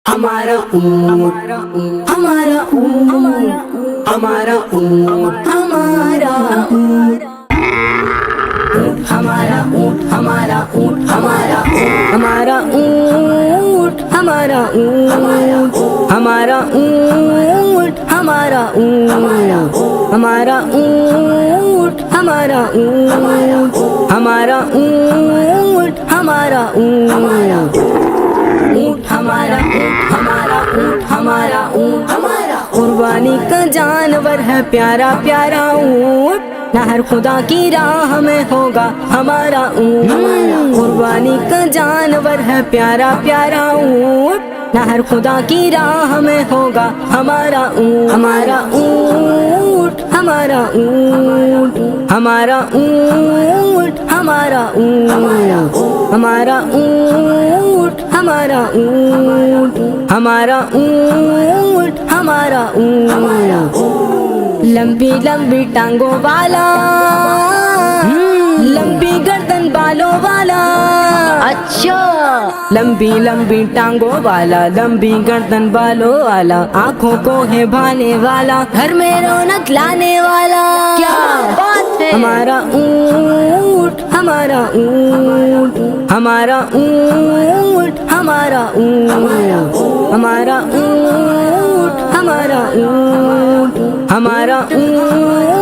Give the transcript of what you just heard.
हमारा ऊँट, हमारा ऊँट, हमारा ऊँट, हमारा ऊँट, हमारा ऊँट, हमारा ऊँट, हमारा ऊँट, हमारा ऊँट, हमारा ऊँट, हमारा ऊँट, हमारा ऊँट, हमारा ऊँट, हमारा ऊँट, हमारा ऊँट, हमारा ऊँट, ऊँट हमारा, ऊँट हमारा, ऊँट हमारा, ऊँट हमारा कुर्बानी का जानवर है प्यारा प्यारा ऊँट। ना हर खुदा की राह में होगा हमारा ऊँट। कुर्बानी का जानवर है प्यारा प्यारा ऊँट। ना हर खुदा की राह में होगा हमारा ऊँट। हमारा ऊँट, हमारा ऊँट, हमारा ऊँट, हमारा ऊँट, हमारा ऊँट, हमारा ऊँट, हमारा ऊँट, हमारा ऊँट। लंबी लंबी टांगों वाला, लंबी गर्दन बालों वाला। अच्छा, लंबी लंबी टांगों वाला, लंबी गर्दन बालों वाला, आँखों को है भाने वाला, घर में रौनक लाने वाला। क्या बात है। हमारा ऊँट, हमारा ऊँट, हमारा ऊँट, हमारा ऊँट, हमारा ऊँट, हमारा ऊँट, हमारा ऊँट,